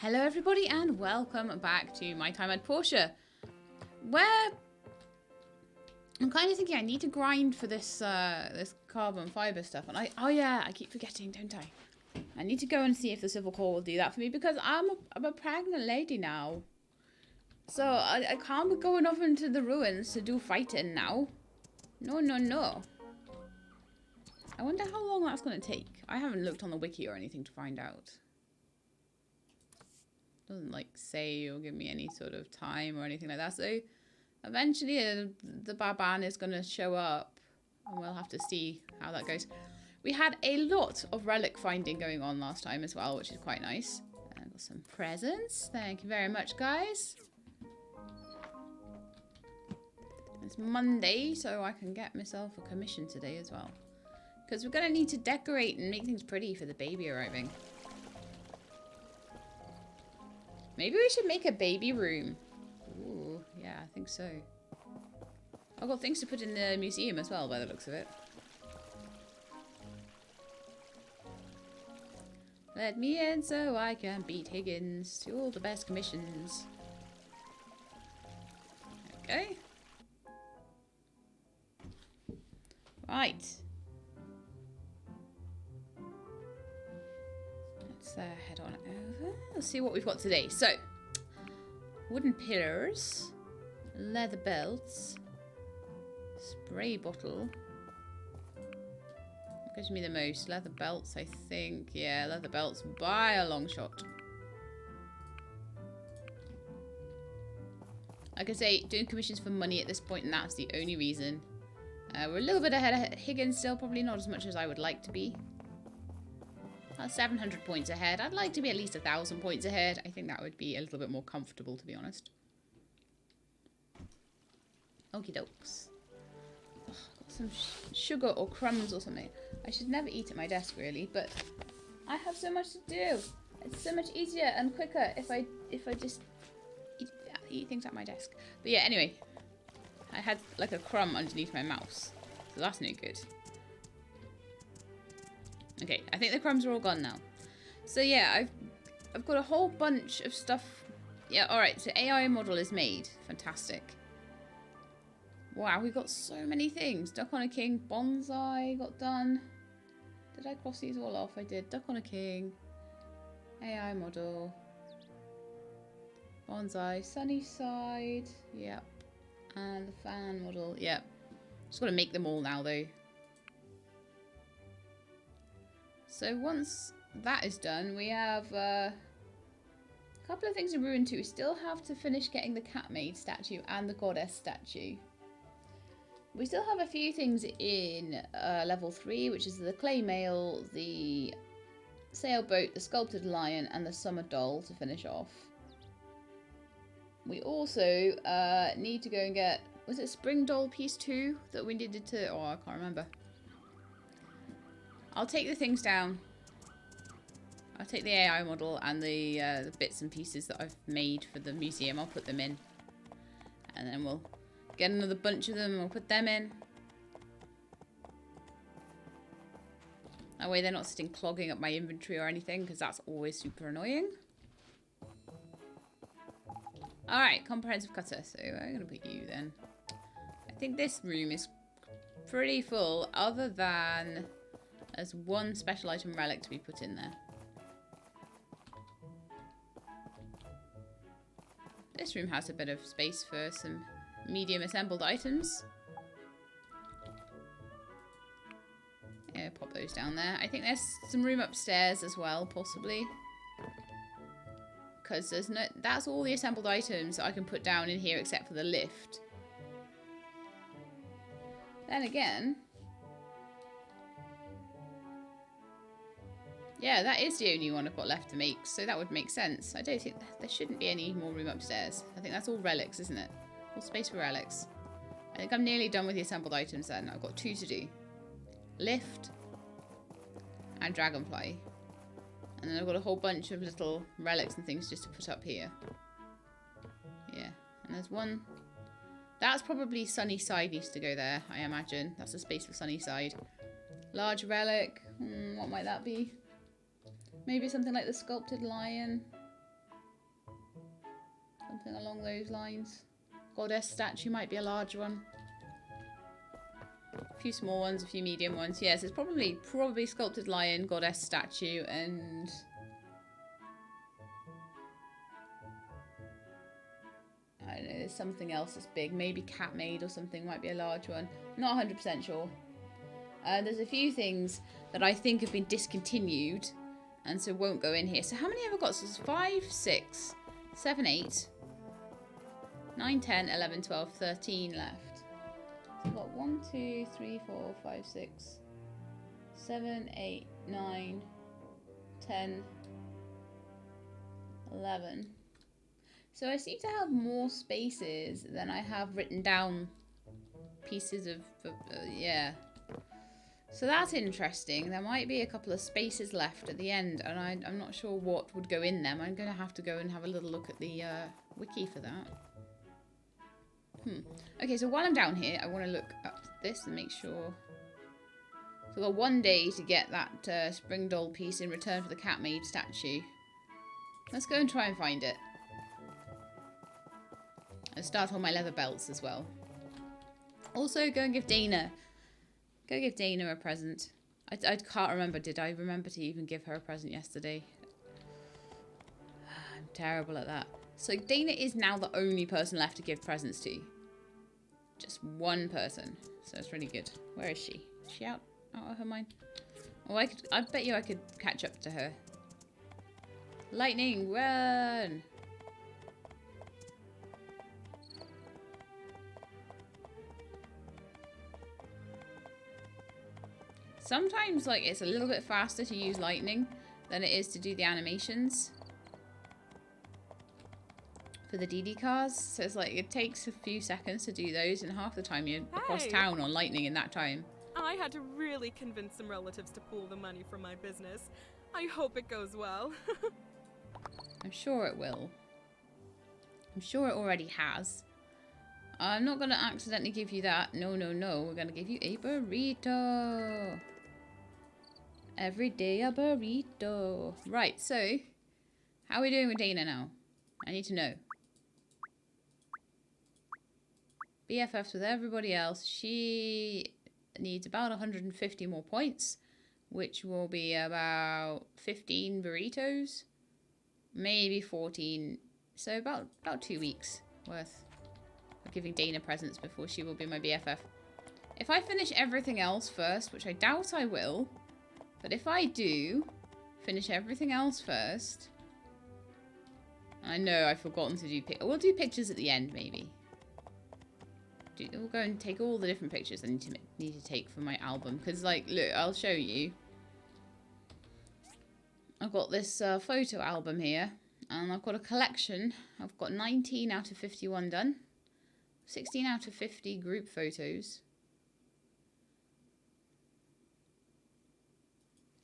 Hello everybody and welcome back to my Time at Portia, where I'm kind of thinking I need to grind for this this carbon fibre stuff, and I keep forgetting, don't I? I need to go and see if the civil core will do that for me, because I'm a pregnant lady now, so I can't be going off into the ruins to do fighting now. No. I wonder how long that's going to take. I haven't looked on the wiki or anything to find out. Doesn't like say or give me any sort of time or anything like that. So eventually the Baban is going to show up and we'll have to see how that goes. We had a lot of relic finding going on last time as well, which is quite nice. I got some presents. Thank you very much, guys. It's Monday, so I can get myself a commission today as well. Because we're going to need to decorate and make things pretty for the baby arriving. Maybe we should make a baby room. Ooh, yeah, I think so. I've got things to put in the museum as well, by the looks of it. Let me in so I can beat Higgins to all the best commissions. Okay. Right. Let's head on over. Let's see what we've got today. So, wooden pillars, leather belts, spray bottle. What gives me the most? Leather belts, I think. Yeah, leather belts by a long shot. Like I say, doing commissions for money at this point, and that's the only reason. We're a little bit ahead of Higgins still, probably not as much as I would like to be. 700 points ahead. I'd like to be at least 1,000 points ahead. I think that would be a little bit more comfortable, to be honest. Okie dokes. Oh, got some sugar or crumbs or something. I should never eat at my desk, really, but I have so much to do. It's so much easier and quicker if I just eat things at my desk. But yeah, anyway, I had like a crumb underneath my mouse, so that's no good. Okay, I think the crumbs are all gone now. So yeah, I've got a whole bunch of stuff. Yeah, alright, so AI model is made. Fantastic. Wow, we've got so many things. Duck on a king, bonsai got done. Did I cross these all off? I did. Duck on a king, AI model, bonsai, sunny side, yep. And the fan model, yep. Just got to make them all now though. So once that is done, we have a couple of things in Ruin 2. We still have to finish getting the cat maid statue and the goddess statue. We still have a few things in level 3, which is the clay mail, the sailboat, the sculpted lion, and the summer doll to finish off. We also need to go and get, was it Spring Doll Piece 2 that we needed to, oh, I can't remember. I'll take the things down. I'll take the AI model and the bits and pieces that I've made for the museum. I'll put them in. And then we'll get another bunch of them and we'll put them in. That way they're not sitting clogging up my inventory or anything, because that's always super annoying. Alright, comprehensive cutter. So I'm going to put you then. I think this room is pretty full, other than there's one special item relic to be put in there. This room has a bit of space for some medium assembled items. Yeah, pop those down there. I think there's some room upstairs as well, possibly. Because there's no, that's all the assembled items that I can put down in here except for the lift. Then again, yeah, that is the only one I've got left to make, so that would make sense. I don't think there shouldn't be any more room upstairs. I think that's all relics, isn't it? All space for relics. I think I'm nearly done with the assembled items then. I've got 2 to do. Lift and dragonfly. And then I've got a whole bunch of little relics and things just to put up here. Yeah, and there's one. That's probably Sunnyside needs to go there, I imagine. That's a space for Sunnyside. Large relic. What might that be? Maybe something like the sculpted lion. Something along those lines. Goddess statue might be a large one. A few small ones, a few medium ones. Yes, it's probably sculpted lion, goddess statue, and I don't know, there's something else that's big. Maybe cat maid or something might be a large one. Not 100% sure. There's a few things that I think have been discontinued and so won't go in here. So how many have I got? So it's 5, 6, 7, 8, 9, 10, 11, 12, 13 left. So I've got 1, 2, 3, 4, 5, 6, 7, 8, 9, 10, 11. So I seem to have more spaces than I have written down pieces of yeah. So that's interesting. There might be a couple of spaces left at the end, and I'm not sure what would go in them. I'm going to have to go and have a little look at the wiki for that. Okay, so while I'm down here, I want to look up this and make sure. So I've got 1 day to get that spring doll piece in return for the cat maid statue. Let's go and try and find it. I'll start on my leather belts as well. Also, go and give Dana a present. I can't remember. Did I remember to even give her a present yesterday? I'm terrible at that. So Dana is now the only person left to give presents to. Just one person. So it's really good. Where is she? Is she out of her mind? Oh, I bet you I could catch up to her. Lightning, run! Sometimes, like, it's a little bit faster to use lightning than it is to do the animations for the DD cars. So it's like, it takes a few seconds to do those, and half the time you're across town on lightning in that time. I had to really convince some relatives to pool the money from my business. I hope it goes well. I'm sure it will. I'm sure it already has. I'm not going to accidentally give you that. No, no, no. We're going to give you a burrito. Every day a burrito. Right, so how are we doing with Dana now? I need to know. BFFs with everybody else. She needs about 150 more points, which will be about 15 burritos. Maybe 14. So about 2 weeks worth of giving Dana presents before she will be my BFF. If I finish everything else first, which I doubt I will, but if I do finish everything else first, I know I've forgotten to do we'll do pictures at the end, maybe. We'll go and take all the different pictures I need to take for my album. Because, like, look, I'll show you. I've got this photo album here. And I've got a collection. I've got 19 out of 51 done. 16 out of 50 group photos.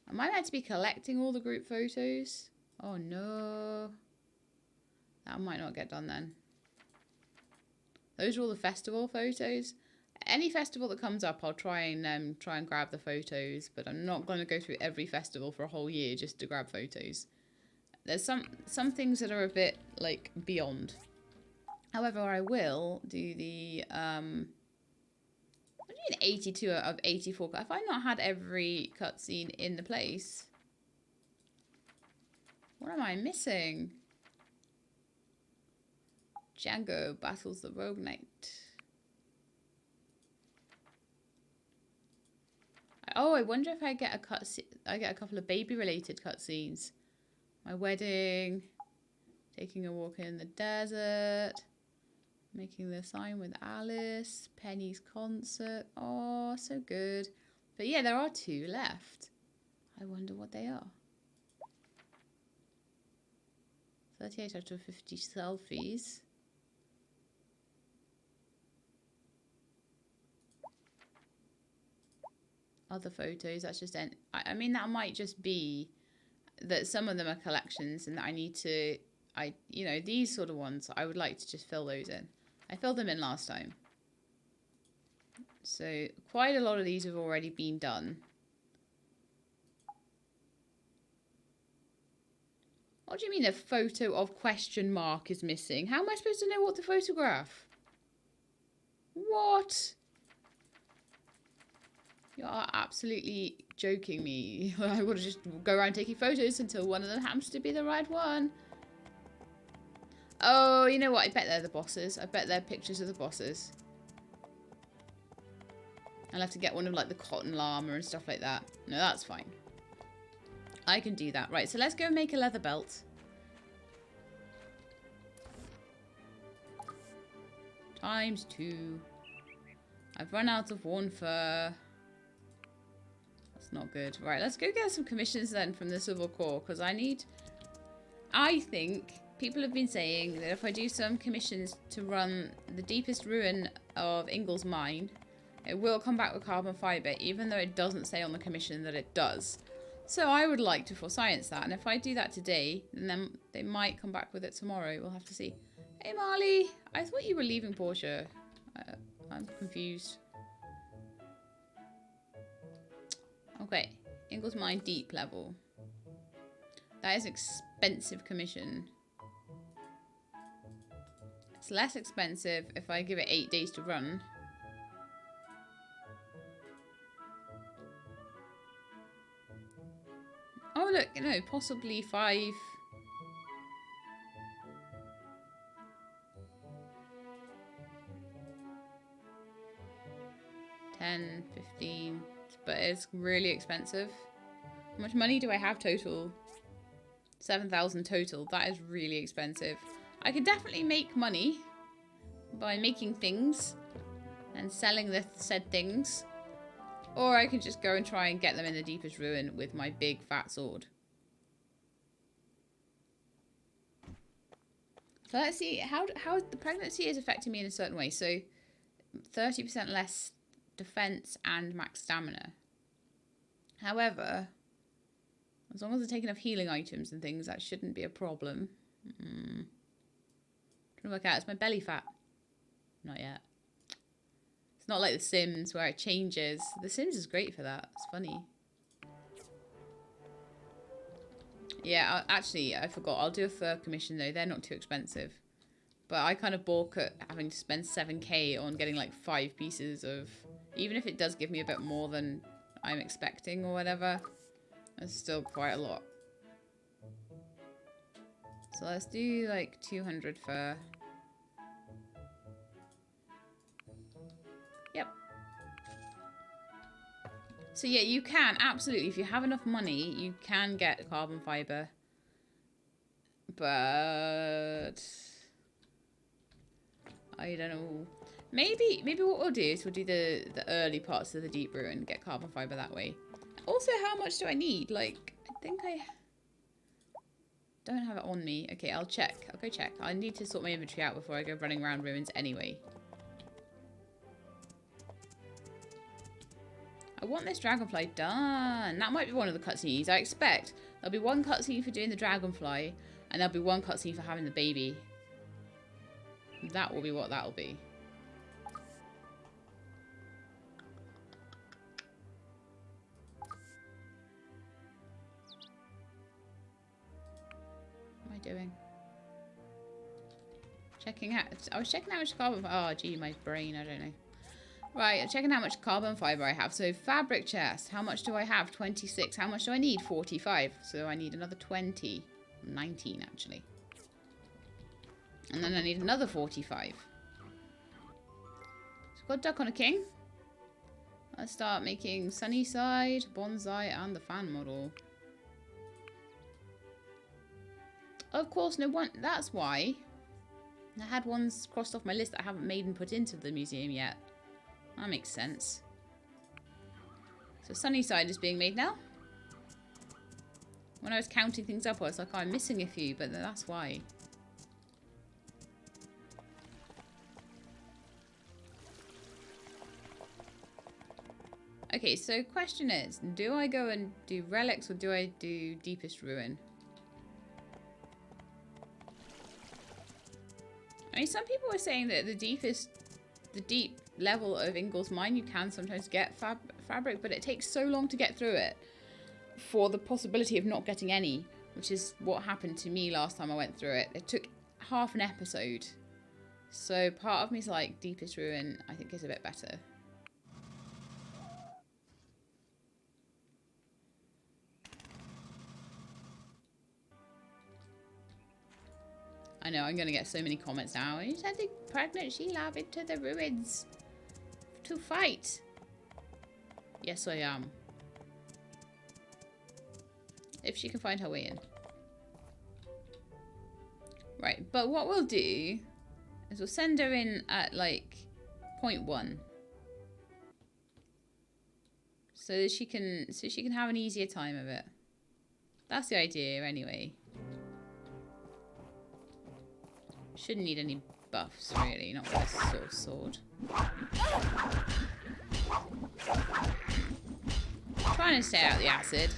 Am I meant to be collecting all the group photos? Oh no. That might not get done then. Those are all the festival photos. Any festival that comes up, I'll try and grab the photos, but I'm not going to go through every festival for a whole year just to grab photos. There's some things that are a bit like beyond. However, I will do the what do you mean 82 of 84? Have I not had every cutscene in the place? What am I missing? Django battles the Rogue Knight. Oh, I wonder if I get a couple of baby-related cutscenes. My wedding, taking a walk in the desert, making the sign with Alice, Penny's concert. Oh, so good. But yeah, there are 2 left. I wonder what they are. 38 out of 50 selfies. Other photos, that's just... I mean, that might just be that some of them are collections and that I need to... you know, these sort of ones, I would like to just fill those in. I filled them in last time. So, quite a lot of these have already been done. What do you mean a photo of question mark is missing? How am I supposed to know what to photograph? What? You are absolutely joking me. I want to just go around taking photos until one of them happens to be the right one. Oh, you know what? I bet they're the bosses. I bet they're pictures of the bosses. I'll have to get one of like the cotton llama and stuff like that. No, that's fine. I can do that. Right, so let's go make a leather belt. ×2. I've run out of worn fur. That's not good. Right, let's go get some commissions then from the Civil Corps, because I think people have been saying that if I do some commissions to run the deepest ruin of Ingle's mine, it will come back with carbon fibre, even though it doesn't say on the commission that it does. So I would like to forescience that, and if I do that today, then they might come back with it tomorrow. We'll have to see. Hey Marley, I thought you were leaving Portia. I'm confused. Okay, Ingle's mine deep level. That is expensive commission. It's less expensive if I give it 8 days to run. Oh look, no, possibly 5. $10, $15, but it's really expensive. How much money do I have total? 7,000 total. That is really expensive. I could definitely make money by making things and selling the said things. Or I can just go and try and get them in the deepest ruin with my big fat sword. So let's see how the pregnancy is affecting me in a certain way. So 30% less defense and max stamina. However, as long as I take enough healing items and things, that shouldn't be a problem. Trying to work out, it's my belly fat. Not yet. It's not like The Sims where it changes. The Sims is great for that. It's funny. Yeah, actually, I forgot. I'll do a fur commission though. They're not too expensive. But I kind of balk at having to spend 7k on getting like 5 pieces of... Even if it does give me a bit more than I'm expecting or whatever, it's still quite a lot. So let's do like 200 fur. Yep. So yeah, you can, absolutely, if you have enough money, you can get carbon fibre. But... I don't know. Maybe what we'll do is we'll do the early parts of the deep ruin, get carbon fibre that way. Also, how much do I need? Like, I think I don't have it on me. Okay, I'll check. I'll go check. I need to sort my inventory out before I go running around ruins anyway. I want this dragonfly done. That might be one of the cutscenes. I expect there'll be one cutscene for doing the dragonfly, and there'll be one cutscene for having the baby. That will be what that'll be. Doing? Checking out. I was checking how much carbon. Oh, gee, my brain. I don't know. Right, I'm checking how much carbon fiber I have. So fabric chest. How much do I have? 26. How much do I need? 45. So I need another 20. 19 actually. And then I need another 45. So got duck on a king. Let's start making Sunnyside, Bonsai, and the fan model. Of course, no one. That's why I had ones crossed off my list that I haven't made and put into the museum yet. That makes sense. So Sunnyside is being made now. When I was counting things up, I was like, oh, I'm missing a few, but that's why. Okay, so question is, do I go and do relics or do I do deepest ruin? I mean, some people were saying that the deep level of Ingle's mine, you can sometimes get fabric, but it takes so long to get through it for the possibility of not getting any. which is what happened to me last time I went through it. It took half an episode. So part of me's like, Deepest Ruin, I think is a bit better. I know, I'm going to get so many comments now. You sent the pregnant Shelab into the ruins to fight. Yes, I am. If she can find her way in. Right, but what we'll do is we'll send her in at like 0.1. So that she can have an easier time of it. That's the idea anyway. Shouldn't need any buffs, really, not with this sort of sword. Trying to stay out the acid.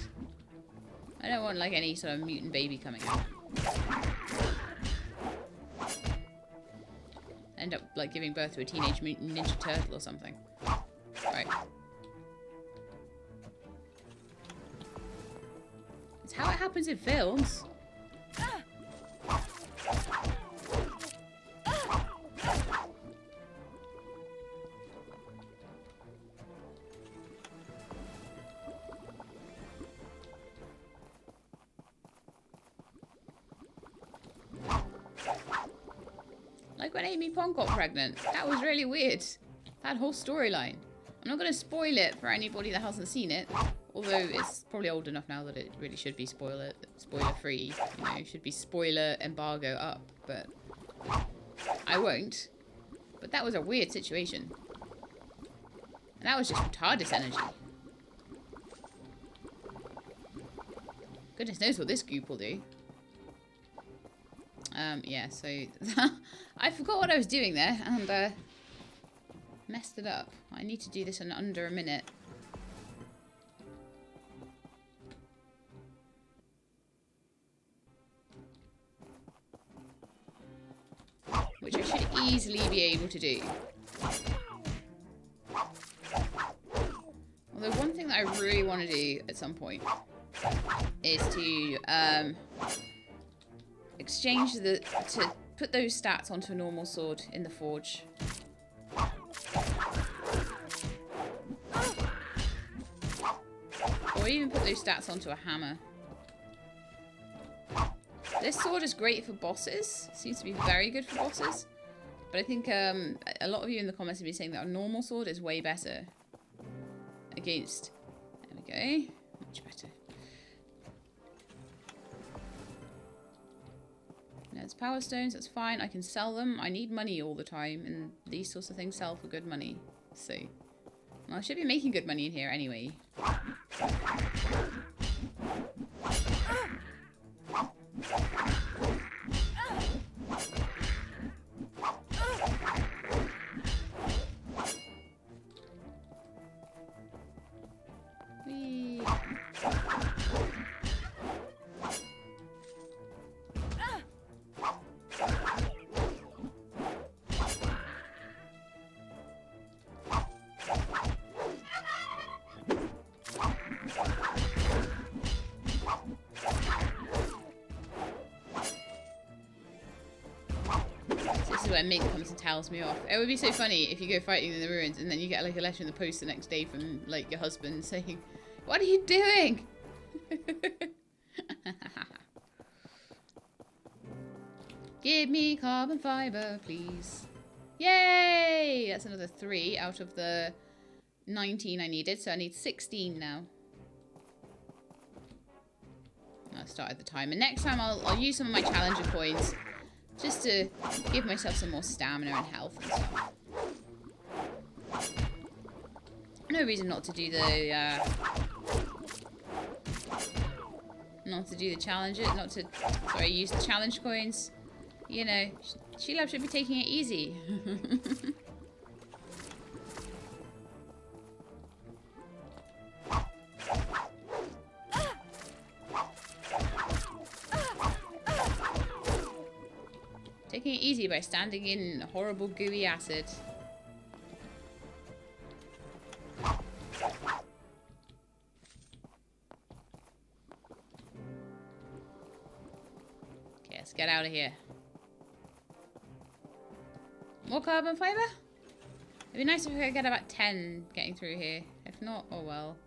I don't want, like, any sort of mutant baby coming out. End up, like, giving birth to a teenage mutant ninja turtle or something. Right. It's how it happens in films. Like when Amy Pond got pregnant. That was really weird. That whole storyline. I'm not going to spoil it for anybody that hasn't seen it. Although it's probably old enough now that it really should be spoiler free. You know, should be spoiler embargo up. But I won't. But that was a weird situation. And that was just TARDIS energy. Goodness knows what this goop will do. Yeah, so I forgot what I was doing there and messed it up. I need to do this in under a minute. Which I should easily be able to do. Although one thing that I really want to do at some point is to exchange to put those stats onto a normal sword in the forge. Or even put those stats onto a hammer. This sword is great for bosses. Seems to be very good for bosses. But I think a lot of you in the comments have been saying that a normal sword is way better against... There we go. Much better. There's power stones, that's fine. I can sell them. I need money all the time, and these sorts of things sell for good money. So, well, I should be making good money in here anyway. Whee. Where Mink comes and tells me off. It would be so funny if you go fighting in the ruins and then you get like a letter in the post the next day from like your husband saying, "What are you doing?" Give me carbon fibre, please. Yay! That's another 3 out of the 19 I needed, so I need 16 now. I started the timer. Next time I'll use some of my challenger coins just to give myself some more stamina and health and stuff. No reason not to do the challenges, use the challenge coins. You know, Shelab should be taking it easy. Taking it easy by standing in horrible gooey acid. Let's get out of here. More carbon fiber? It'd be nice if we could get about 10 getting through here. If not, oh well.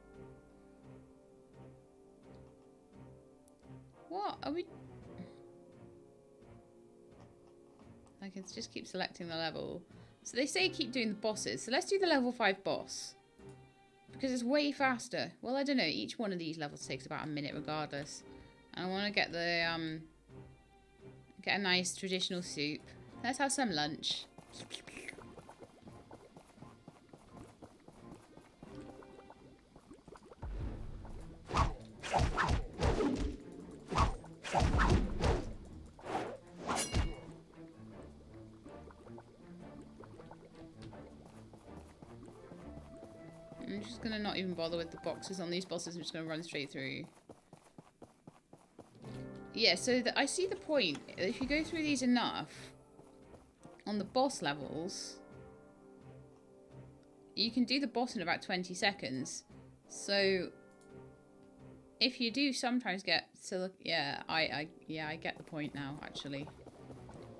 What are we... I can just keep selecting the level. So they say keep doing the bosses. So let's do the level 5 boss. Because it's way faster. Well, I don't know. Each one of these levels takes about a minute regardless. And I want to get the, get a nice traditional soup. Let's have some lunch. I'm just going to not even bother with the boxes on these bosses. I'm just going to run straight through. Yeah, so I see the point. If you go through these enough, on the boss levels, you can do the boss in about 20 seconds. So, if you do sometimes get... So, yeah, I get the point now, actually.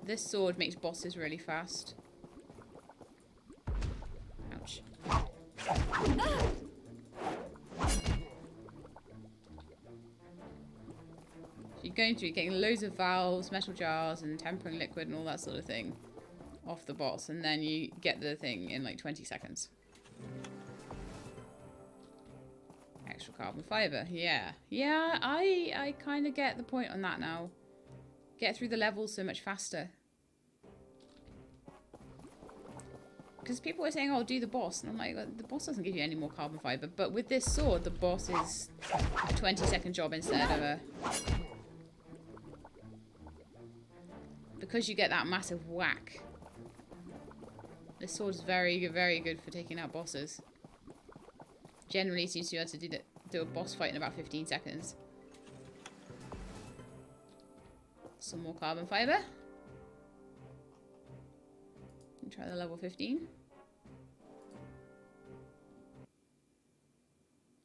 This sword makes bosses really fast. Ouch. You're going through, getting loads of valves, metal jars, and tempering liquid and all that sort of thing off the boss, and then you get the thing in like 20 seconds. Extra carbon fiber, yeah. Yeah, I kind of get the point on that now. Get through the levels so much faster. Because people were saying, oh, do the boss. And I'm like, well, the boss doesn't give you any more carbon fiber. But with this sword, the boss is a 20-second job instead of a... Because you get that massive whack. This sword is very, very good for taking out bosses. Generally seems to be able to do a boss fight in about 15 seconds. Some more carbon fiber. Try the level 15.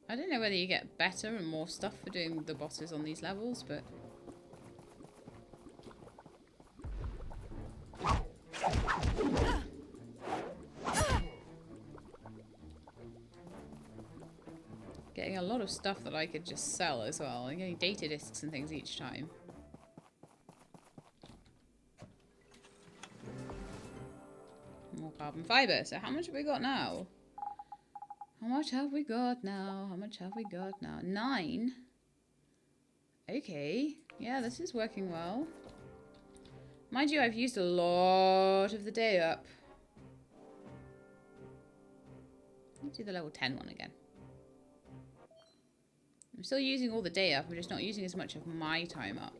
I don't know whether you get better and more stuff for doing the bosses on these levels, but... Getting a lot of stuff that I could just sell as well. I'm getting data discs and things each time. More carbon fiber. So how much have we got now? How much have we got now? How much have we got now? 9. Okay. Yeah, this is working well. Mind you, I've used a lot of the day up. Let's do the level 10 one again. I'm still using all the day up. I'm just not using as much of my time up.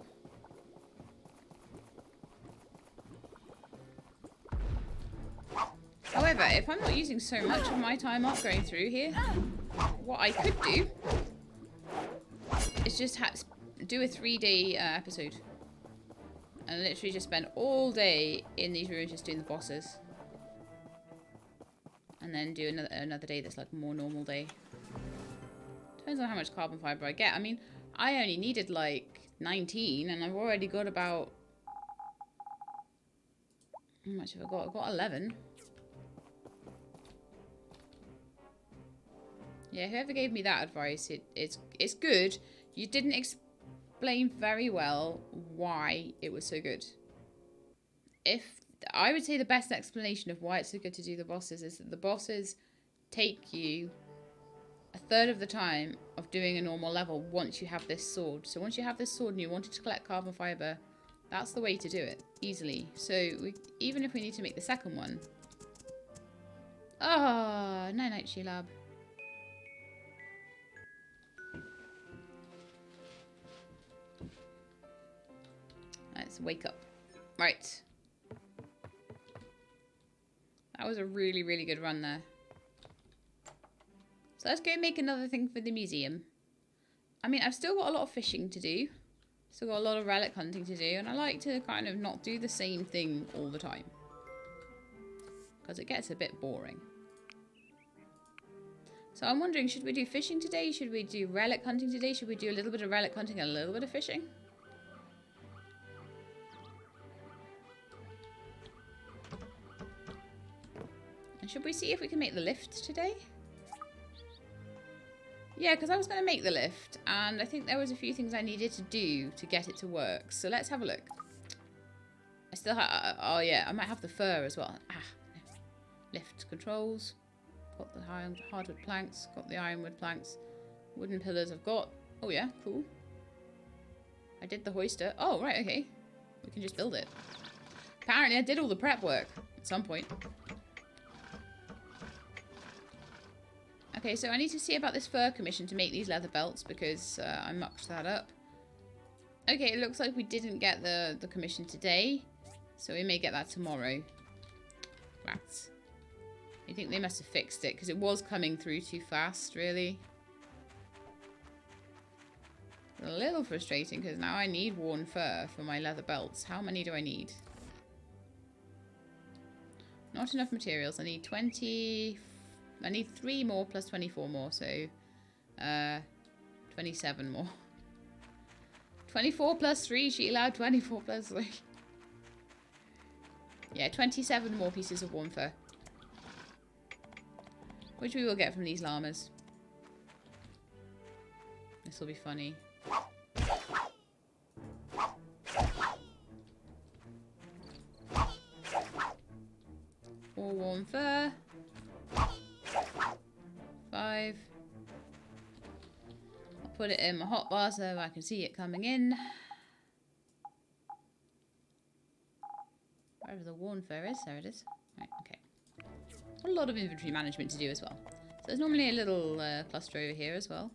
However, if I'm not using so much of my time up going through here, what I could do is just do a 3-day episode. And literally just spend all day in these rooms just doing the bosses. And then do another day that's like a more normal day. Depends on how much carbon fiber I get. I mean, I only needed like 19 and I've already got about... How much have I got? I've got 11. Yeah, whoever gave me that advice, it's good. You didn't explain very well why it was so good. I would say the best explanation of why it's so good to do the bosses is that the bosses take you a third of the time of doing a normal level once you have this sword. So once you have this sword and you wanted to collect carbon fiber, that's the way to do it, easily. So even if we need to make the second one... Ah, oh, night-night, Shelab. Let's wake up. Right. That was a really, really good run there. So let's go make another thing for the museum. I mean, I've still got a lot of fishing to do. Still got a lot of relic hunting to do. And I like to kind of not do the same thing all the time. Because it gets a bit boring. So I'm wondering, should we do fishing today? Should we do relic hunting today? Should we do a little bit of relic hunting and a little bit of fishing? Should we see if we can make the lift today? Yeah, because I was going to make the lift, and I think there was a few things I needed to do to get it to work. So let's have a look. I still have... oh, yeah, I might have the fur as well. Ah, no. Lift controls. Got the hardwood planks. Got the ironwood planks. Wooden pillars I've got. Oh, yeah, cool. I did the hoister. Oh, right, okay. We can just build it. Apparently, I did all the prep work at some point. Okay, so I need to see about this fur commission to make these leather belts because I mucked that up. Okay, it looks like we didn't get the commission today, so we may get that tomorrow. Rats. I think they must have fixed it because it was coming through too fast, really. A little frustrating because now I need worn fur for my leather belts. How many do I need? Not enough materials. I need 20... I need 3 more plus 24 more, so 27 more. 24 plus 3, Shelab, 24 plus 3. Yeah, 27 more pieces of worn fur. Which we will get from these llamas. This will be funny. More worn fur. 5. I'll put it in my hotbar so I can see it coming in. Wherever the worn fur is, there it is. Right, okay. A lot of inventory management to do as well. So there's normally a little cluster over here as well.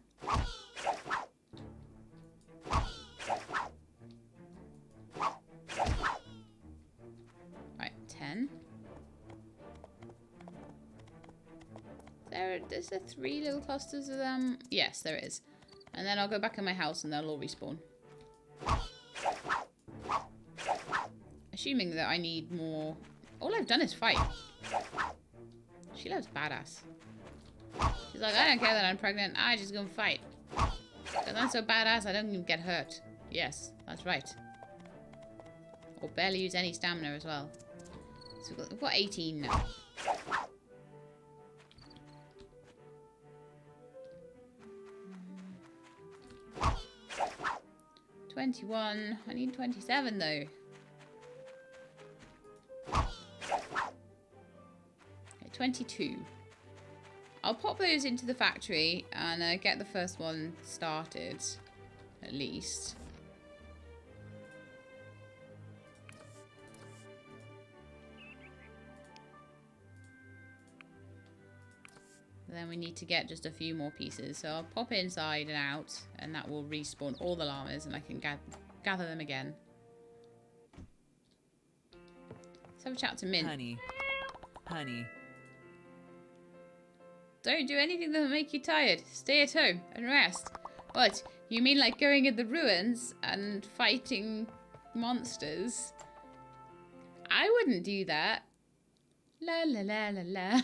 Right, 10. Is there 3 little clusters of them? Yes, there is. And then I'll go back in my house and they'll all respawn. Assuming that I need more... All I've done is fight. She loves badass. She's like, I don't care that I'm pregnant. I just gonna fight. Because I'm so badass I don't even get hurt. Yes, that's right. Or barely use any stamina as well. So we've got 18 now. 21. I need 27 though. Okay, 22. I'll pop those into the factory and get the first one started, at least. Then we need to get just a few more pieces. So I'll pop inside and out, and that will respawn all the llamas, and I can gather them again. Let's have a chat to Mint. Honey. Honey. Don't do anything that will make you tired. Stay at home and rest. What? You mean like going in the ruins and fighting monsters? I wouldn't do that. La la la la la.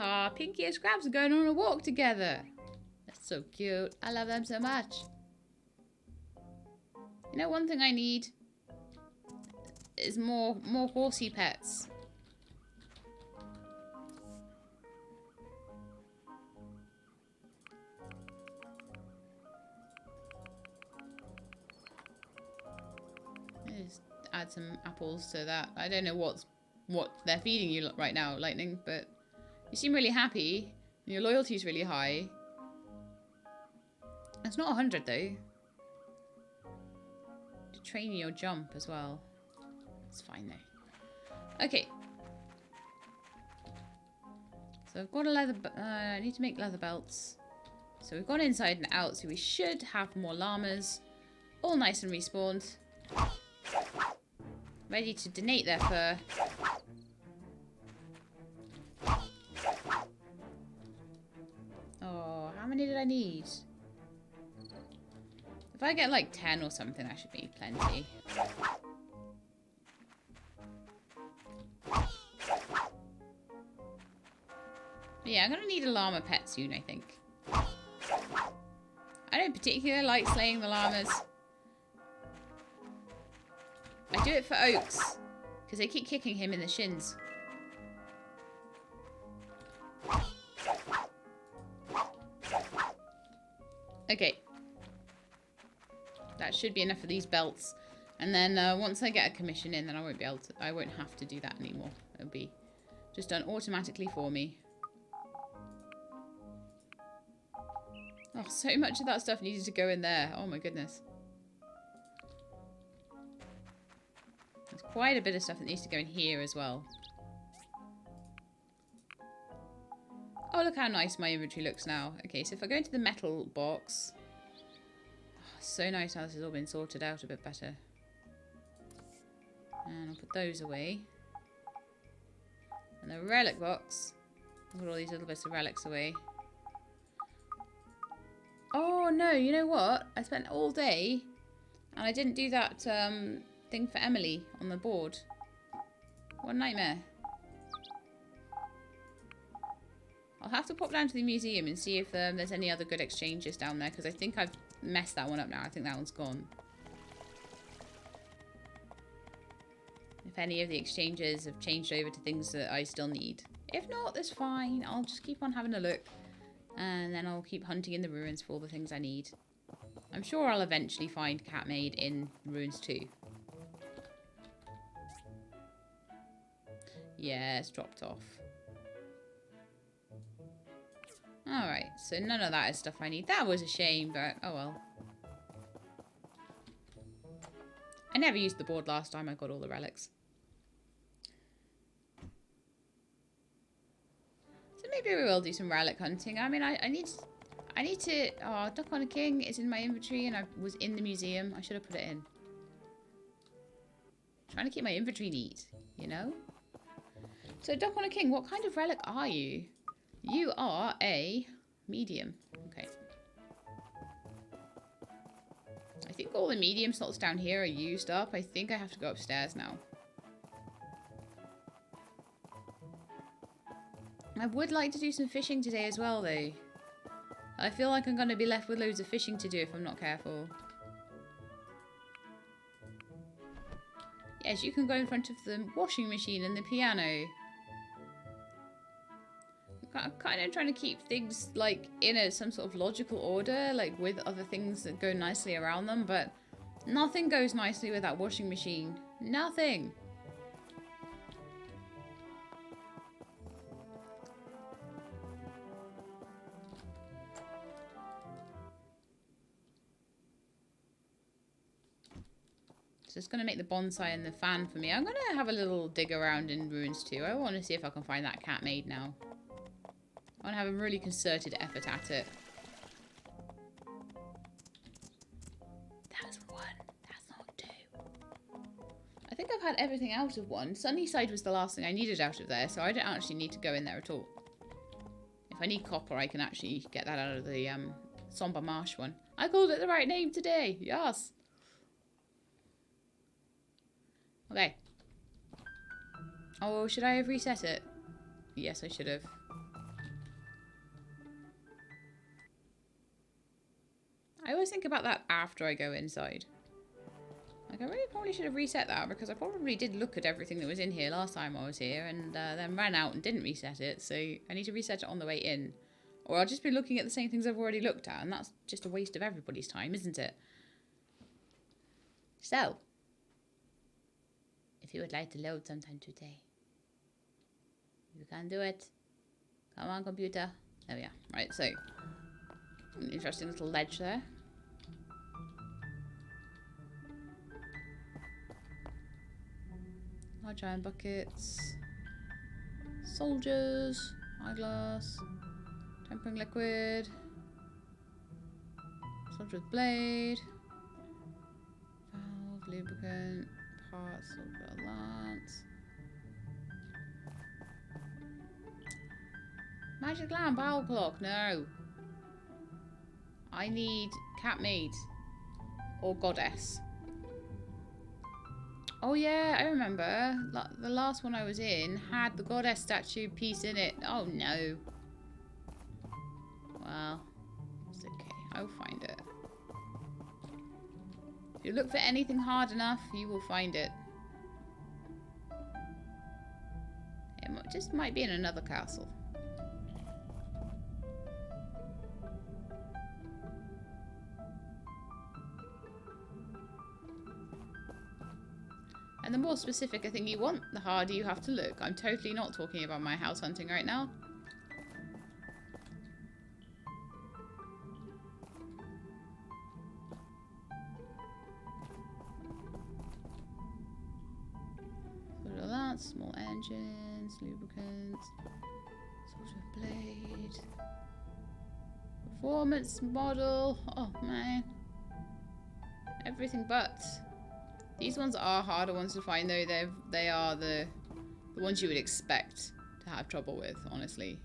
Ah, Pinky and Scraps are going on a walk together. That's so cute. I love them so much. You know, one thing I need is more horsey pets. Just add some apples to that. I don't know what they're feeding you right now, Lightning, but you seem really happy. And your loyalty's really high. It's not 100 though. To train your jump as well. It's fine though. Okay. So I've got a leather... I need to make leather belts. So we've gone inside and out, so we should have more llamas. All nice and respawned. Ready to donate their fur. Oh, how many did I need? If I get like 10 or something, that should be plenty. Yeah, I'm gonna need a llama pet soon, I think. I don't particularly like slaying the llamas. I do it for Oaks. Because they keep kicking him in the shins. Okay. That should be enough for these belts. And then once I get a commission in, then I won't have to do that anymore. It'll be just done automatically for me. Oh, so much of that stuff needed to go in there. Oh my goodness. There's quite a bit of stuff that needs to go in here as well. Oh, look how nice my inventory looks now. Okay, so if I go into the metal box... Oh, so nice how this has all been sorted out a bit better. And I'll put those away. And the relic box. I'll put all these little bits of relics away. Oh no, you know what? I spent all day and I didn't do that thing for Emily on the board. What a nightmare. I'll have to pop down to the museum and see if there's any other good exchanges down there, because I think I've messed that one up now. I think that one's gone. If any of the exchanges have changed over to things that I still need. If not, that's fine. I'll just keep on having a look. And then I'll keep hunting in the ruins for all the things I need. I'm sure I'll eventually find Cat Maid in ruins too. Yeah, it's dropped off. Alright, so none of that is stuff I need. That was a shame, but oh well. I never used the board last time I got all the relics. So maybe we will do some relic hunting. I mean, I need to... Oh, Duck on a King is in my inventory and I was in the museum. I should have put it in. Trying to keep my inventory neat, you know? So, Duck on a King, what kind of relic are you? You are a medium. Okay. I think all the medium slots down here are used up. I think I have to go upstairs now. I would like to do some fishing today as well, though. I feel like I'm going to be left with loads of fishing to do if I'm not careful. Yes, you can go in front of the washing machine and the piano. I'm kind of trying to keep things like in some sort of logical order, like with other things that go nicely around them, but nothing goes nicely with that washing machine. Nothing. So it's going to make the bonsai and the fan for me. I'm going to have a little dig around in ruins too. I want to see if I can find that Cat Maid now. I want to have a really concerted effort at it. That's one. That's not two. I think I've had everything out of one. Sunnyside was the last thing I needed out of there, so I don't actually need to go in there at all. If I need copper, I can actually get that out of the Somber Marsh one. I called it the right name today. Yes. Okay. Oh, should I have reset it? Yes, I should have. I always think about that after I go inside. Like, I really probably should have reset that, because I probably did look at everything that was in here last time I was here, and then ran out and didn't reset it, so I need to reset it on the way in. Or I'll just be looking at the same things I've already looked at, and that's just a waste of everybody's time, isn't it? So, if you would like to load sometime today, you can do it. Come on, computer. There we are. Right, so, an interesting little ledge there. Large iron buckets. Soldiers. Eyeglass. Tempering liquid. Soldier with blade. Valve, lubricant. Parts, soldier lance. Magic lamp, owl clock. No. I need Cat Maid. Or Goddess. Oh yeah, I remember. The last one I was in had the Goddess statue piece in it. Oh no. Well, it's okay. I'll find it. If you look for anything hard enough, you will find it. might be in another castle. And the more specific I think you want, the harder you have to look. I'm totally not talking about my house hunting right now. Look at that. Small engines, lubricants, soldier blade, performance model. Oh man. Everything but. These ones are harder ones to find though. They are the ones you would expect to have trouble with, honestly.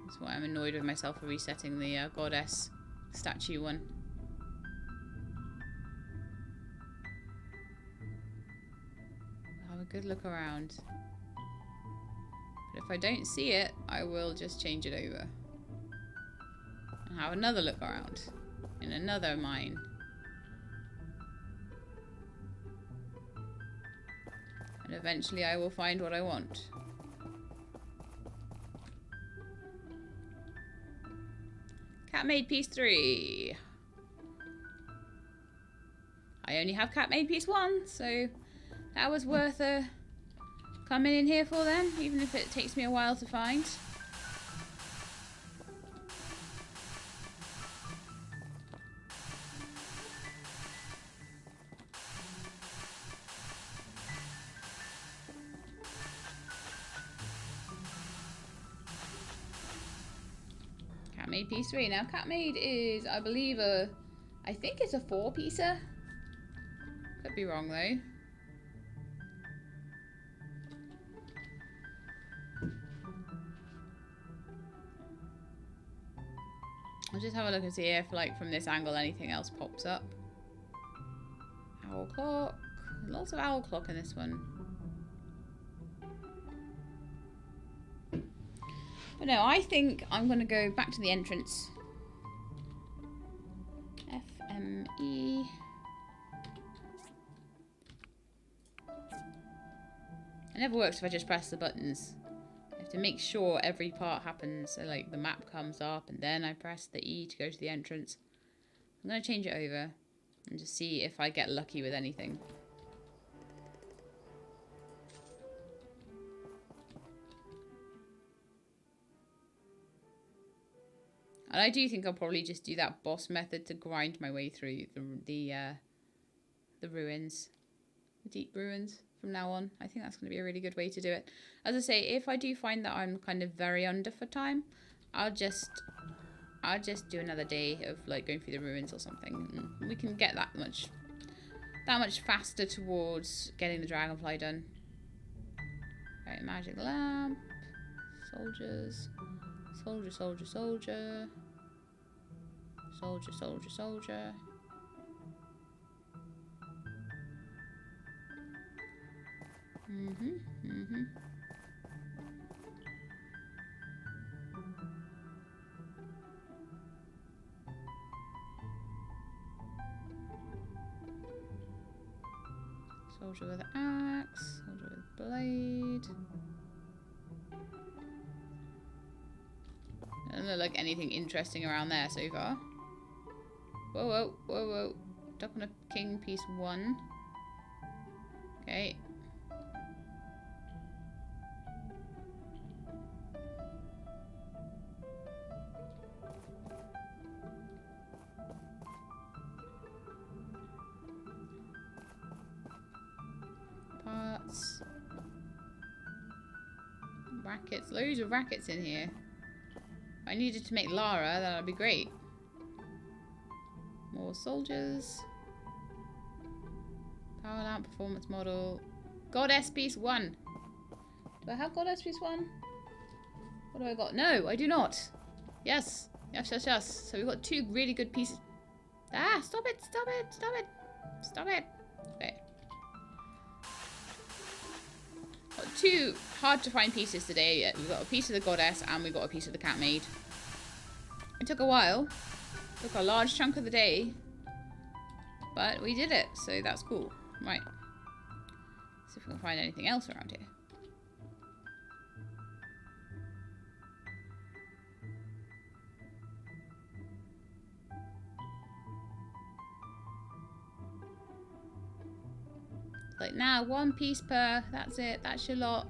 That's why I'm annoyed with myself for resetting the goddess statue one. Have a good look around. But if I don't see it, I will just change it over. And have another look around. In another mine. And eventually I will find what I want. Cat made piece 3. I only have cat made piece 1, so that was worth a coming in here for them, even if it takes me a while to find. Cat made piece 3. Now cat made is, I believe, I think it's a 4-piecer. Could be wrong though. I'll just have a look and see if, like, from this angle anything else pops up. Owl clock. Lots of owl clock in this one. But no, I think I'm going to go back to the entrance. FME. It never works if I just press the buttons. To make sure every part happens, so like the map comes up and then I press the E to go to the entrance. I'm going to change it over and just see if I get lucky with anything. And I do think I'll probably just do that boss method to grind my way through the ruins, the deep ruins. From now on, I think that's going to be a really good way to do it. As I say, if I do find that I'm kind of very under for time, I'll just do another day of like going through the ruins or something. And we can get that much faster towards getting the dragonfly done. Right, magic lamp, soldiers, soldier, soldier, soldier, soldier, soldier, soldier. Soldier with axe, soldier with blade. Doesn't look like anything interesting around there so far. Whoa, whoa, whoa, whoa. Duck on a king piece 1. Okay. Parts. Rackets. Loads of rackets in here. If I needed to make Lara, that would be great. More soldiers. Power lamp, performance model. Goddess piece 1. Do I have Goddess piece 1? What do I got? No, I do not. Yes. Yes, yes, yes. So we've got 2 really good pieces. Ah, stop it, stop it, stop it. Stop it. Okay. Got 2 hard to find pieces today. We've got a piece of the goddess and we've got a piece of the cat maid. It took a while. Took a large chunk of the day. But we did it, so that's cool. Right. See if we can find anything else around here. Like, now, 1 piece per. That's it. That's your lot.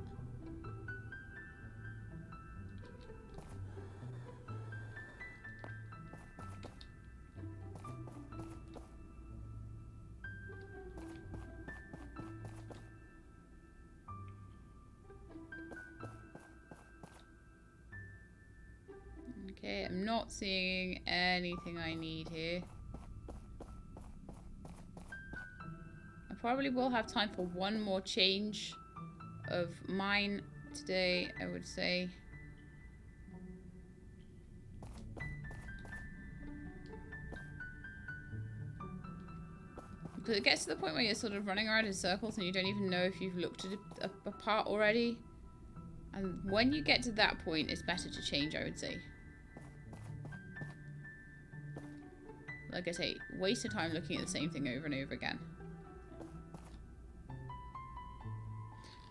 Okay, I'm not seeing anything I need here. I probably will have time for one more change of mine today, I would say. Because it gets to the point where you're sort of running around in circles and you don't even know if you've looked at a part already. And when you get to that point, it's better to change, I would say. Like I say, waste of time looking at the same thing over and over again.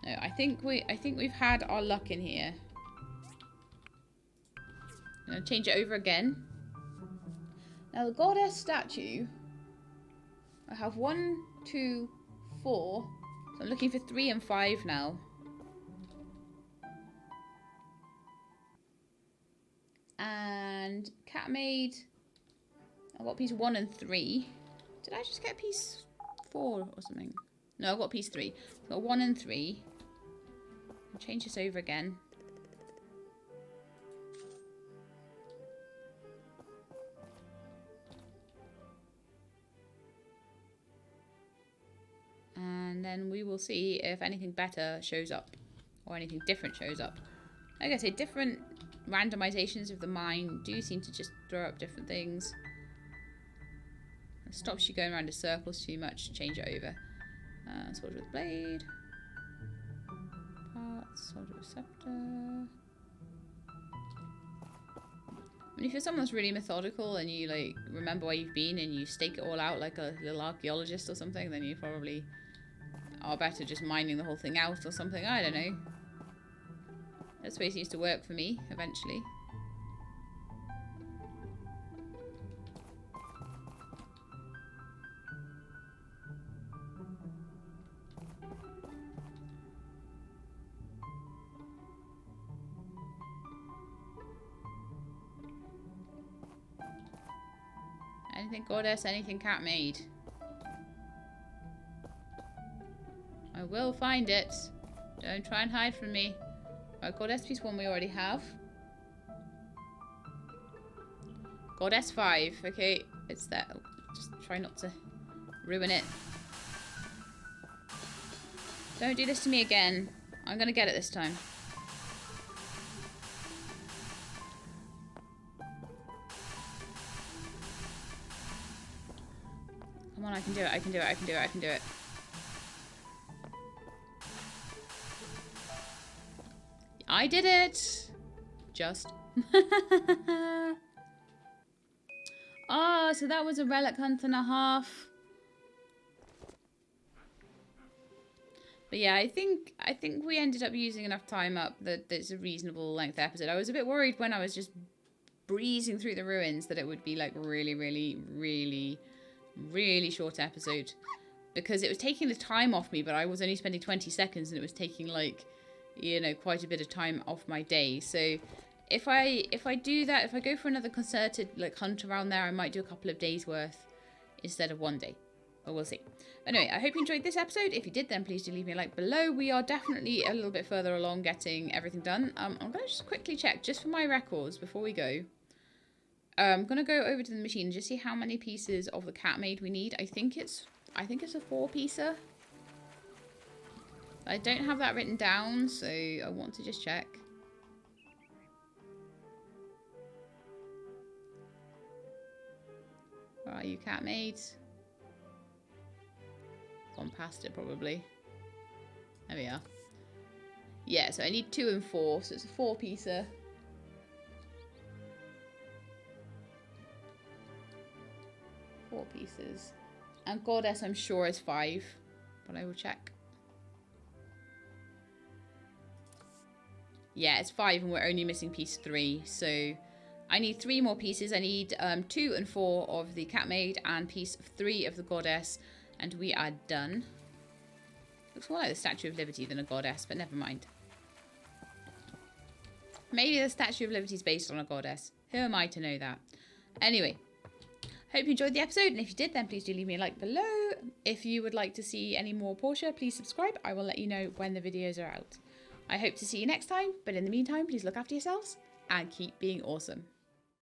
No, I think we've had our luck in here. I'm gonna change it over again. Now the goddess statue, I have 1, 2, 4. So I'm looking for 3 and 5 now. And cat maid, I got piece 1 and 3. Did I just get piece 4 or something? No, I got piece 3. So 1 and 3. I'll change this over again. And then we will see if anything better shows up. Or anything different shows up. Like I say, different randomizations of the mine do seem to just throw up different things. It stops you going around in circles too much. Change it over. Sword with blade. Parts. Sword with scepter. I mean, if you're someone that's really methodical and you like remember where you've been and you stake it all out like a little archaeologist or something, then you probably are better just mining the whole thing out or something. I don't know. That's the way it used to work for me eventually. Anything goddess, anything cat maid. I will find it. Don't try and hide from me. Right, goddess piece 1 we already have. Goddess 5. Okay, it's there. Just try not to ruin it. Don't do this to me again. I'm gonna get it this time. Come on, I can do it, I can do it, I can do it, I can do it. I did it! Just. Oh, so that was a relic hunt and a half. But yeah, I think we ended up using enough time up that it's a reasonable length episode. I was a bit worried when I was just breezing through the ruins that it would be like really short episode. Because it was taking the time off me, but I was only spending 20 seconds and it was taking like, you know, quite a bit of time off my day. So if I do that, if I go for another concerted like hunt around there, I might do a couple of days worth instead of 1 day. But we'll see. Anyway, I hope you enjoyed this episode. If you did, then please do leave me a like below. We are definitely a little bit further along getting everything done. I'm going to just quickly check, just for my records, before we go. I'm going to go over to the machine and just see how many pieces of the cat maid we need. I think it's a 4-piecer. I don't have that written down, so I want to just check. Where are you, cat maids? Gone past it, probably. There we are. Yeah, so I need 2 and 4, so it's a 4-piecer. Four pieces. And goddess, I'm sure, is 5. But I will check. Yeah, it's 5 and we're only missing piece 3. So I need 3 more pieces. I need 2 and 4 of the cat maid and piece 3 of the goddess. And we are done. Looks more like the Statue of Liberty than a goddess, but never mind. Maybe the Statue of Liberty is based on a goddess. Who am I to know that? Anyway, hope you enjoyed the episode. And if you did, then please do leave me a like below. If you would like to see any more Portia, please subscribe. I will let you know when the videos are out. I hope to see you next time. But in the meantime, please look after yourselves and keep being awesome.